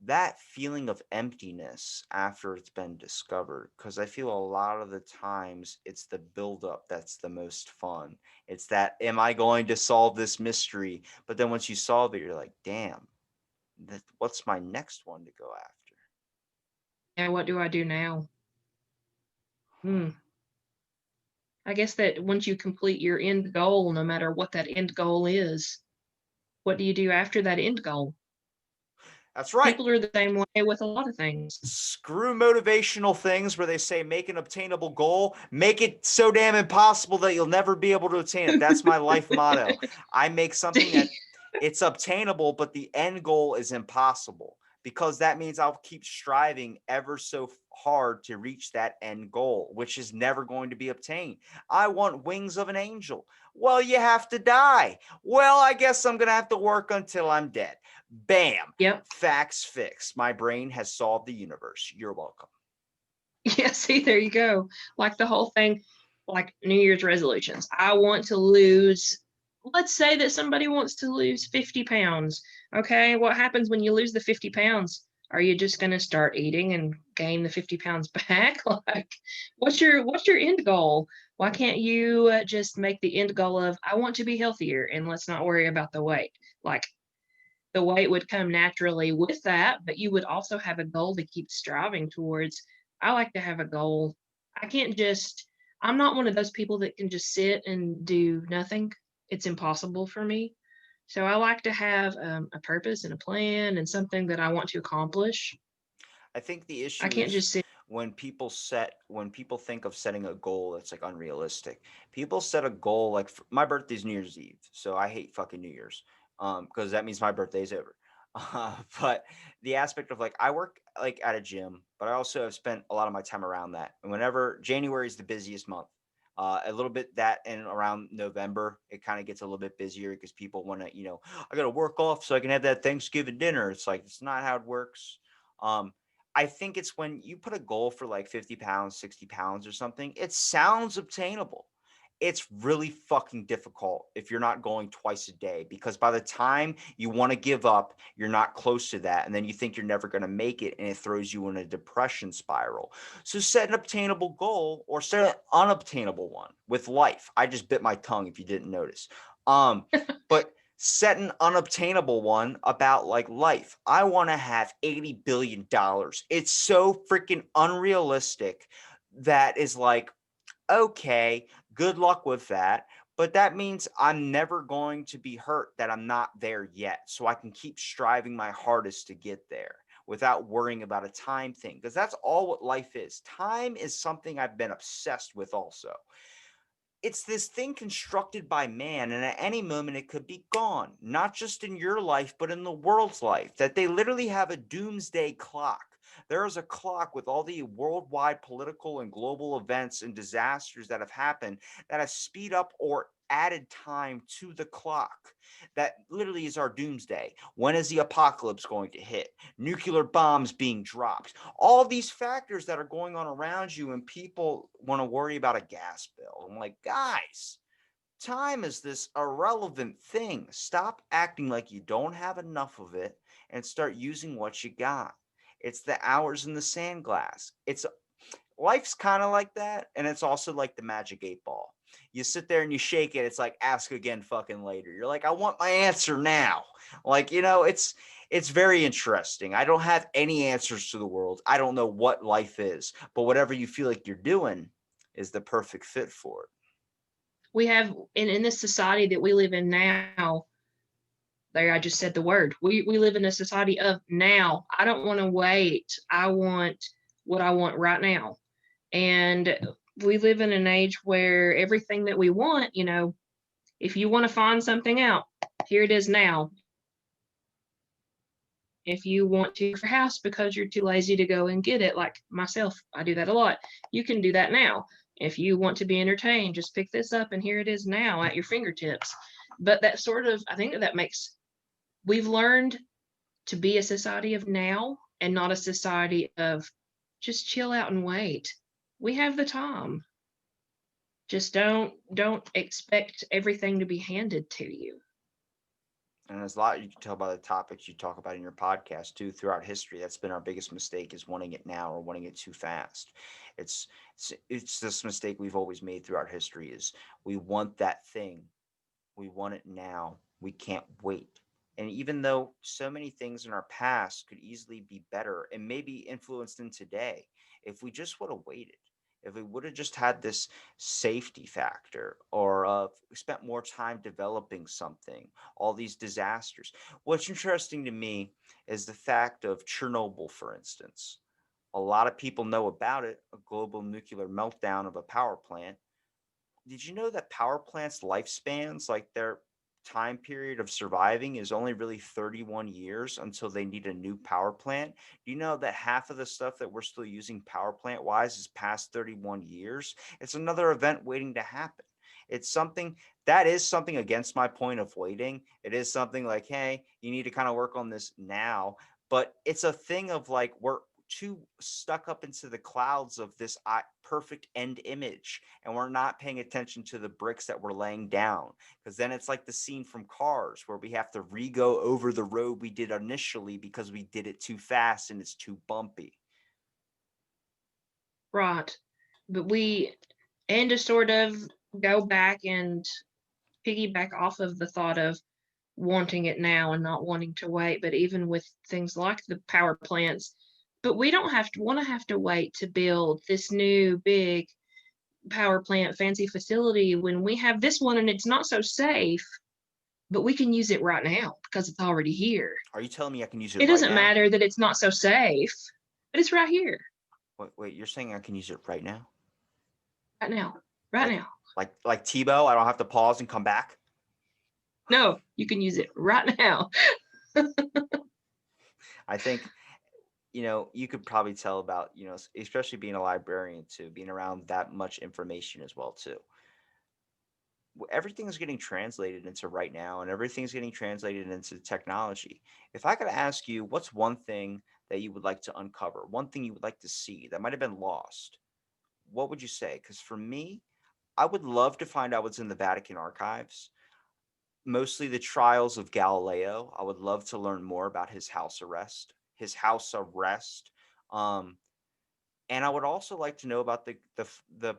That feeling of emptiness after it's been discovered, because I feel a lot of the times it's the buildup that's the most fun. It's that, am I going to solve this mystery? But then once you solve it, you're like, damn, what's my next one to go after? And what do I do now? Huh. Hmm. I guess that once you complete your end goal, no matter what that end goal is, what do you do after that end goal? That's right. People are the same way with a lot of things. Screw motivational things where they say make an obtainable goal, make it so damn impossible that you'll never be able to attain it. That's my life motto. I make something that it's obtainable, but the end goal is impossible. because that means I'll keep striving ever so hard to reach that end goal, which is never going to be obtained. I want wings of an angel. Well, you have to die. Well, I guess I'm going to have to work until I'm dead. Bam. Yep. Facts fixed. My brain has solved the universe. You're welcome. Yeah, see, there you go. Like the whole thing, like New Year's resolutions. I want to lose, let's say that somebody wants to lose 50 pounds. Okay, what happens when you lose the 50 pounds? Are you just going to start eating and gain the 50 pounds back? Like, what's your end goal? Why can't you just make the end goal of I want to be healthier and let's not worry about the weight? Like the weight would come naturally with that, but you would also have a goal to keep striving towards. I like to have a goal. I can't just, I'm not one of those people that can just sit and do nothing. It's impossible for me. So I like to have a purpose and a plan and something that I want to accomplish. I think the I issue can't is just sit. when people think of setting a goal that's like unrealistic. People set a goal like my birthday's New Year's Eve, so I hate fucking New Year's, because that means my birthday's over. But the aspect of like I work like at a gym, but I also have spent a lot of my time around that. And whenever January is the busiest month, a little bit that and around November, it kind of gets a little bit busier because people want to, I got to work off so I can have that Thanksgiving dinner. It's like, it's not how it works. Um, I think it's when you put a goal for like 50 pounds, 60 pounds or something, it sounds obtainable. It's really fucking difficult if you're not going twice a day, because by the time you want to give up, you're not close to that. And then you think you're never going to make it, and it throws you in a depression spiral. So set an obtainable goal or set an unobtainable one with life. I just bit my tongue if you didn't notice. But set an unobtainable one about like life. I want to have $80 billion. It's so freaking unrealistic that is like, okay, good luck with that. But that means I'm never going to be hurt that I'm not there yet. So I can keep striving my hardest to get there without worrying about a time thing. Because that's all what life is. Time is something I've been obsessed with also. It's this thing constructed by man, and at any moment it could be gone, not just in your life but in the world's life, that they literally have a doomsday clock. There is a clock with all the worldwide political and global events and disasters that have happened that have speed up or added time to the clock. That literally is our doomsday. When is the apocalypse going to hit? Nuclear bombs being dropped, all these factors that are going on around you, and people want to worry about a gas bill. I'm like, guys, time is this irrelevant thing. Stop acting like you don't have enough of it and start using what you got. It's the hours in the sand glass. It's life's kind of like that, and it's also like the magic 8 ball. You sit there and you shake it, it's like ask again fucking later. You're like, I want my answer now. Like, it's very interesting. I don't have any answers to the world. I don't know what life is, but whatever you feel like you're doing is the perfect fit for it. We have in this society that we live in now, there I just said the word. We live in a society of now. I don't want to wait. I want what I want right now. And we live in an age where everything that we want, if you want to find something out, here it is now. If you want to your house because you're too lazy to go and get it, like myself, I do that a lot. You can do that now. If you want to be entertained, just pick this up and here it is now at your fingertips. But that sort of, I think that makes, we've learned to be a society of now and not a society of just chill out and wait. We have the time. Just don't expect everything to be handed to you. And there's a lot you can tell by the topics you talk about in your podcast too throughout history. That's been our biggest mistake, is wanting it now or wanting it too fast. It's this mistake we've always made throughout history, is we want that thing. We want it now. We can't wait. And even though so many things in our past could easily be better and maybe influenced in today, if we just would have waited, if we would have just had this safety factor, or spent more time developing something, all these disasters. What's interesting to me is the fact of Chernobyl, for instance. A lot of people know about it, a global nuclear meltdown of a power plant. Did you know that power plants lifespans, like they're time period of surviving is only really 31 years until they need a new power plant. Do you know that half of the stuff that we're still using power plant wise is past 31 years? It's another event waiting to happen. It's something that is something against my point of waiting. It is something like, hey, you need to kind of work on this now. But it's a thing of like, we're too stuck up into the clouds of this perfect end image, and we're not paying attention to the bricks that we're laying down, because then it's like the scene from Cars where we have to re-go over the road we did initially because we did it too fast and it's too bumpy. Right. But and to sort of go back and piggyback off of the thought of wanting it now and not wanting to wait, but even with things like the power plants, but we don't have to wait to build this new big power plant fancy facility when we have this one and it's not so safe, but we can use it right now because it's already here. Are you telling me I can use it It right doesn't now? matter that it's not so safe, but it's right here. Wait, you're saying I can use it right now? Right now. Right Like, now. like Tebow, I don't have to pause and come back? No, you can use it right now. I think, you could probably tell about, especially being a librarian too, being around that much information as well too. Everything's getting translated into right now, and everything's getting translated into technology. If I could ask you, what's one thing that you would like to uncover, one thing you would like to see that might have been lost, what would you say? Because for me, I would love to find out what's in the Vatican archives, mostly the trials of Galileo. I would love to learn more about his house arrest, Um, and I would also like to know about the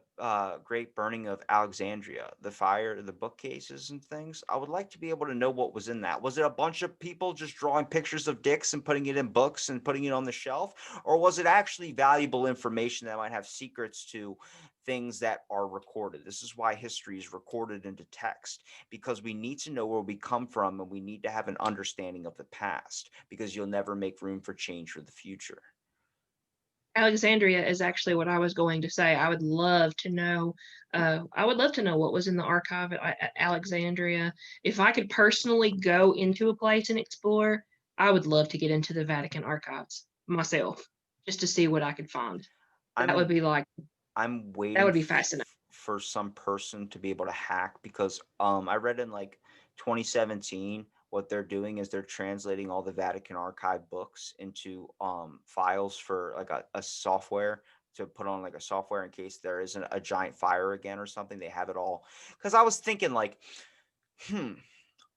great burning of Alexandria, the fire, the bookcases and things. I would like to be able to know what was in that. Was it a bunch of people just drawing pictures of dicks and putting it in books and putting it on the shelf? Or was it actually valuable information that might have secrets to things that are recorded? This is why history is recorded into text, because we need to know where we come from and we need to have an understanding of the past, because you'll never make room for change for the future. Alexandria is actually what I was going to say. I would love to know. I would love to know what was in the archive at Alexandria. If I could personally go into a place and explore, I would love to get into the Vatican archives myself, just to see what I could find. That would I'm be like I'm that waiting would be fascinating. for some person to be able to hack, because I read in like 2017 what they're doing is they're translating all the Vatican archive books into files for like a software, to put on like a software in case there isn't a giant fire again or something. They have it all. Because I was thinking like, hmm,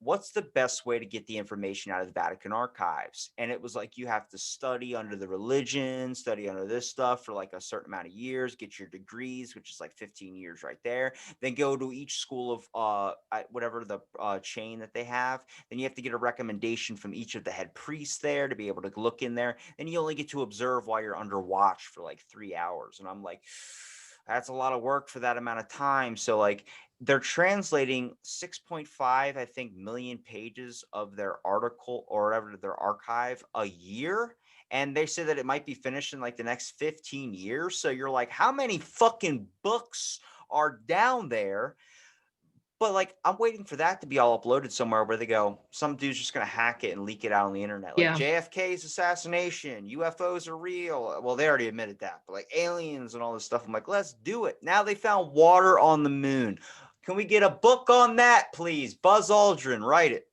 what's the best way to get the information out of the Vatican archives? And it was like, you have to study under the religion, study under this stuff for like a certain amount of years, get your degrees, which is like 15 years right there. Then go to each school of whatever the chain that they have. Then you have to get a recommendation from each of the head priests there to be able to look in there. And you only get to observe while you're under watch for like 3 hours. And I'm like, that's a lot of work for that amount of time. So like, they're translating 6.5, I think, million pages of their article or whatever, their archive a year. And they say that it might be finished in like the next 15 years. So you're like, how many fucking books are down there? But like, I'm waiting for that to be all uploaded somewhere where they go, some dude's just going to hack it and leak it out on the internet. Like Yeah. JFK's assassination, UFOs are real. Well, they already admitted that, but like aliens and all this stuff. I'm like, let's do it. Now they found water on the moon. Can we get a book on that, please? Buzz Aldrin, write it.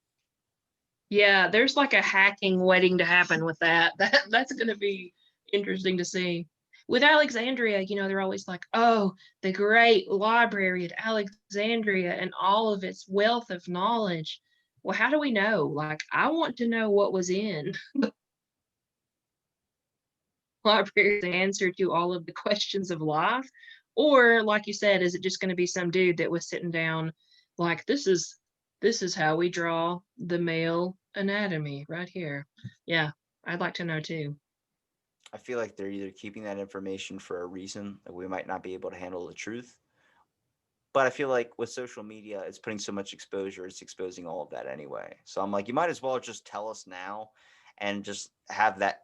Yeah, there's like a hacking waiting to happen with that. That's going to be interesting to see. With Alexandria, they're always like, "Oh, the great library at Alexandria and all of its wealth of knowledge." Well, how do we know? Like, I want to know what was in the library's answer to all of the questions of life. Or, like you said, is it just going to be some dude that was sitting down like this is how we draw the male anatomy right here. Yeah, I'd like to know too. I feel like they're either keeping that information for a reason that we might not be able to handle the truth. But I feel like with social media, it's putting so much exposure, it's exposing all of that anyway. So I'm like, you might as well just tell us now and just have that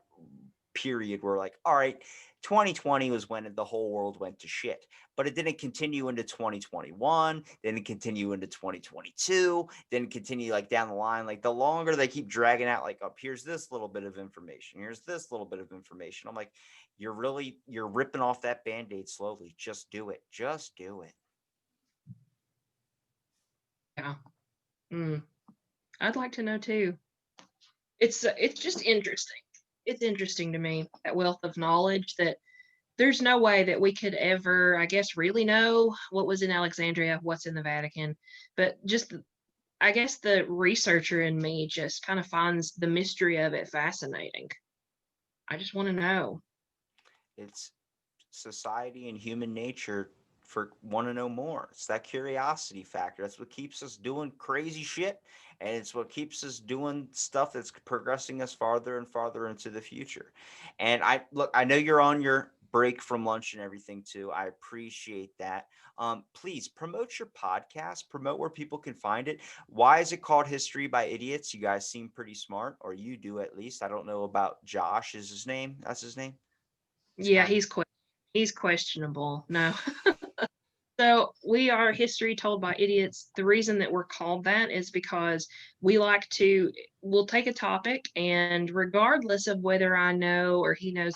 period where like, all right, 2020 was when the whole world went to shit, but it didn't continue into 2021, didn't continue into 2022, didn't continue like down the line. Like the longer they keep dragging out, like, up here's this little bit of information, here's this little bit of information. I'm like, you're ripping off that band-aid slowly. Just do it. Just do it. Yeah. I'd like to know too. It's just interesting. It's interesting to me, that wealth of knowledge, that there's no way that we could ever, I guess, really know what was in Alexandria, what's in the Vatican. But just, I guess the researcher in me just kind of finds the mystery of it fascinating. I just want to know. It's society and human nature for want to know more. It's that curiosity factor. That's what keeps us doing crazy shit, and it's what keeps us doing stuff that's progressing us farther and farther into the future. And I know you're on your break from lunch and everything too. I appreciate that. Please promote your podcast, promote where people can find it. Why is it called History by Idiots? You guys seem pretty smart, or you do at least. I don't know about Josh. Is his name? That's his name. He's Yeah, kind of he's questionable. No. So we are History Told by Idiots. The reason that we're called that is because we'll take a topic, and regardless of whether I know or he knows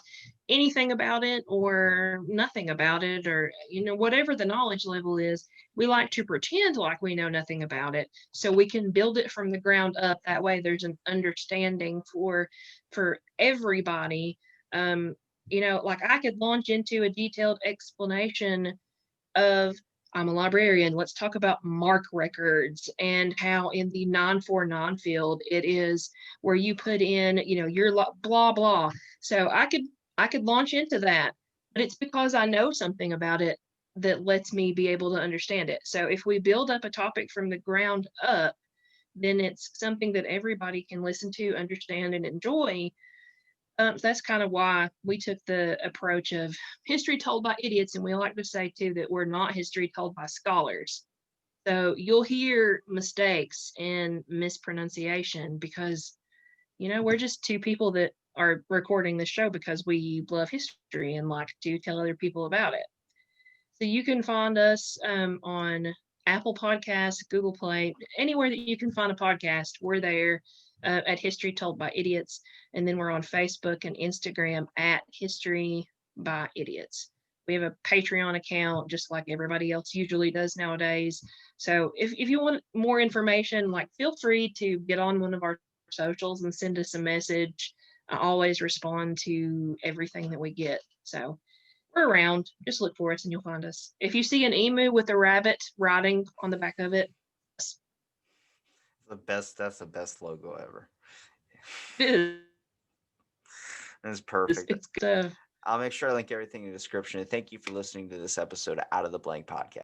anything about it or nothing about it, or, whatever the knowledge level is, we like to pretend like we know nothing about it so we can build it from the ground up. That way there's an understanding for everybody. Like I could launch into a detailed explanation of, I'm a librarian. Let's talk about MARC records and how in the 949 field it is where you put in, your blah blah. So I could launch into that, but it's because I know something about it that lets me be able to understand it. So if we build up a topic from the ground up, then it's something that everybody can listen to, understand, and enjoy. That's kind of why we took the approach of history told by idiots. And we like to say too that we're not history told by scholars. So you'll hear mistakes and mispronunciation because, we're just two people that are recording the show because we love history and like to tell other people about it. So you can find us on Apple Podcasts, Google Play, anywhere that you can find a podcast. We're there at History Told by Idiots. And then we're on Facebook and Instagram at History by Idiots. We have a Patreon account, just like everybody else usually does nowadays. So if you want more information, like, feel free to get on one of our socials and send us a message. I always respond to everything that we get. So we're around. Just look for us and you'll find us. If you see an emu with a rabbit riding on the back of it, the best. That's the best logo ever. it That's is, perfect. it's good. I'll make sure I link everything in the description. And thank you for listening to this episode of Out of the Blank podcast.